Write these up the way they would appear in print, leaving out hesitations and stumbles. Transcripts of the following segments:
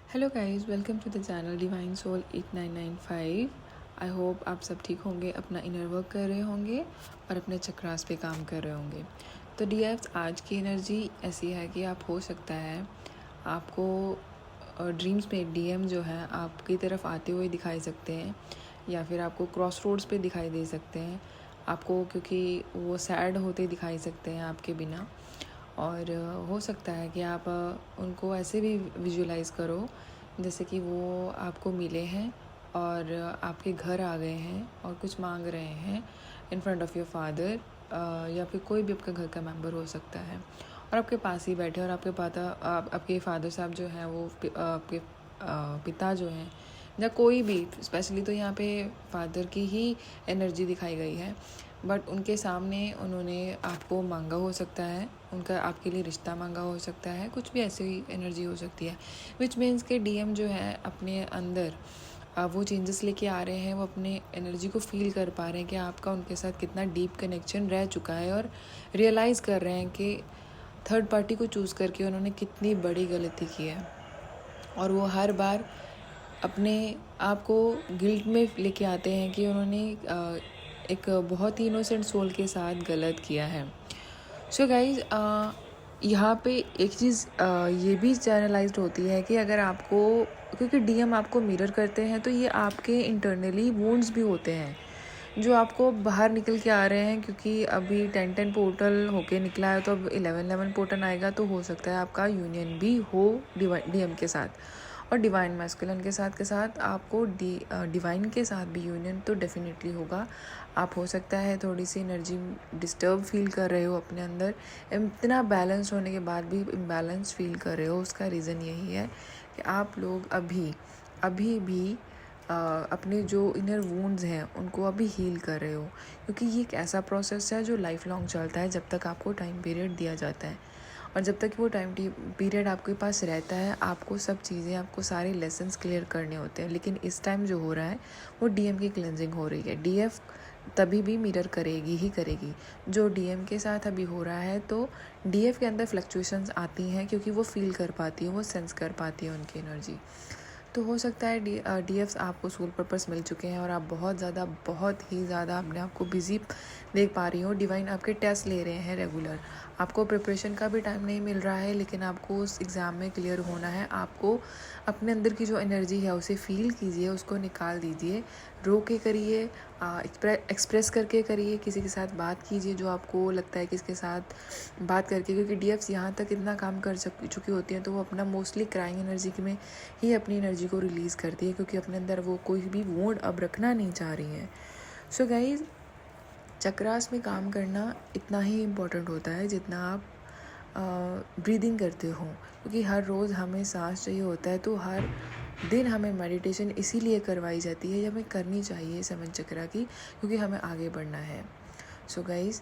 Hello guys, welcome to the channel divine soul 8995। I hope आप सब ठीक होंगे, अपना इनर वर्क कर रहे होंगे और अपने चक्रास पे काम कर रहे होंगे। तो डीएफ्स, आज की एनर्जी ऐसी है कि आप हो सकता है आपको ड्रीम्स में डीएम जो है आपकी तरफ आते हुए दिखाई सकते हैं या फिर आपको क्रॉस रोड्स पे दिखाई दे सकते हैं आपको, क्योंकि वो सैड होते दिखाई सकते हैं आपके बिना। और हो सकता है कि आप उनको ऐसे भी विजुलाइज़ करो जैसे कि वो आपको मिले हैं और आपके घर आ गए हैं और कुछ मांग रहे हैं in front of your father, या फिर कोई भी आपका घर का मेंबर हो सकता है और आपके पास ही बैठे और आपके फादर साहब जो हैं वो आपके पिता जो हैं या कोई भी, स्पेशली तो यहाँ पे फादर की ही एनर्जी दिखाई गई है, बट उनके सामने उन्होंने आपको मांगा हो सकता है, उनका आपके लिए रिश्ता मांगा हो सकता है, कुछ भी ऐसी एनर्जी हो सकती है। विच मीन्स के डीएम जो है अपने अंदर वो चेंजेस लेके आ रहे हैं, वो अपने एनर्जी को फील कर पा रहे हैं कि आपका उनके साथ कितना डीप कनेक्शन रह चुका है और रियलाइज़ कर रहे हैं कि थर्ड पार्टी को चूज़ करके उन्होंने कितनी बड़ी गलती की है। और वो हर बार अपने आप को गिल्ट में लेके आते हैं कि उन्होंने एक बहुत ही इनोसेंट सोल के साथ गलत किया है। सो गाइज, यहाँ पे एक चीज़ ये भी चैनलाइज्ड होती है कि अगर आपको, क्योंकि डीएम आपको मिरर करते हैं, तो ये आपके इंटरनली वुंड्स भी होते हैं जो आपको बाहर निकल के आ रहे हैं, क्योंकि अभी 10-10 पोर्टल होके निकला है, तो अब 11-11 पोर्टल आएगा, तो हो सकता है आपका यूनियन भी हो डीएम के साथ और डिवाइन मैस्कुलिन के साथ आपको डिवाइन के साथ भी यूनियन तो डेफिनेटली होगा। आप हो सकता है थोड़ी सी एनर्जी डिस्टर्ब फील कर रहे हो अपने अंदर, इतना बैलेंस होने के बाद भी इम्बैलेंस फील कर रहे हो। उसका रीज़न यही है कि आप लोग अभी भी अपने जो इनर वुंड्स हैं उनको अभी हील कर रहे हो, क्योंकि ये एक ऐसा प्रोसेस है जो लाइफ लॉन्ग चलता है जब तक आपको टाइम पीरियड दिया जाता है। और जब तक वो टाइम पीरियड आपके पास रहता है, आपको सब चीज़ें, आपको सारे लेसन्स क्लियर करने होते हैं। लेकिन इस टाइम जो हो रहा है वो डीएम की क्लेंजिंग हो रही है। डीएफ तभी भी मिरर करेगी ही करेगी जो डीएम के साथ अभी हो रहा है। तो डीएफ के अंदर फ्लक्चुएशंस आती हैं क्योंकि वो फील कर पाती है, वो सेंस कर पाती है उनकी एनर्जी। तो हो सकता है डीएफ्स आपको सोल पर्पस मिल चुके हैं और आप बहुत ही ज़्यादा अपने आप को बिजी देख पा रही हो। डिवाइन आपके टेस्ट ले रहे हैं रेगुलर, आपको प्रिपरेशन का भी टाइम नहीं मिल रहा है, लेकिन आपको उस एग्ज़ाम में क्लियर होना है। आपको अपने अंदर की जो एनर्जी है उसे फील कीजिए, उसको निकाल दीजिए, रो के करिए, एक्सप्रेस करके करिए, किसी के साथ बात कीजिए जो आपको लगता है कि इसके साथ बात करके, क्योंकि डीएफ्स यहाँ तक इतना काम कर चुकी होती हैं तो वो अपना मोस्टली क्राइंग एनर्जी में ही अपनी एनर्जी को रिलीज़ करती है, क्योंकि अपने अंदर वो कोई भी वुंड अब रखना नहीं चाह रही हैं। सो गाइज, चक्रास में काम करना इतना ही इम्पोर्टेंट होता है जितना आप ब्रीदिंग करते हो, क्योंकि हर रोज़ हमें सांस चाहिए होता है। तो हर दिन हमें मेडिटेशन इसीलिए करवाई जाती है, हमें करनी चाहिए सेवन चक्रा की, क्योंकि हमें आगे बढ़ना है। सो गाइज,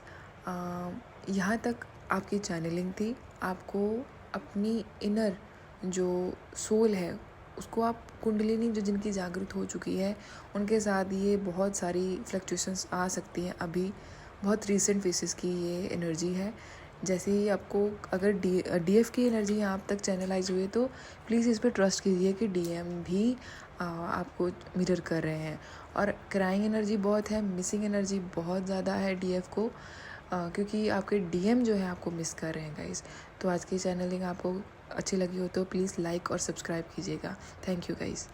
यहाँ तक आपकी चैनलिंग थी। आपको अपनी इनर जो सोल है उसको आप कुंडलिनी जो जिनकी जागृत हो चुकी है उनके साथ ये बहुत सारी फ्लक्चुएशंस आ सकती हैं। अभी बहुत रीसेंट फेसेस की ये एनर्जी है। जैसे ही आपको अगर डीएफ की एनर्जी आप तक चैनलाइज हुई तो प्लीज़ इस पर ट्रस्ट कीजिए कि डीएम भी आपको मिरर कर रहे हैं। और क्राइंग एनर्जी बहुत है, मिसिंग एनर्जी बहुत ज़्यादा है डीएफ को, क्योंकि आपके डीएम जो है आपको मिस कर रहे हैं गाइस। तो आज की चैनलिंग आपको अच्छी लगी हो तो प्लीज़ लाइक और सब्सक्राइब कीजिएगा। Thank you guys.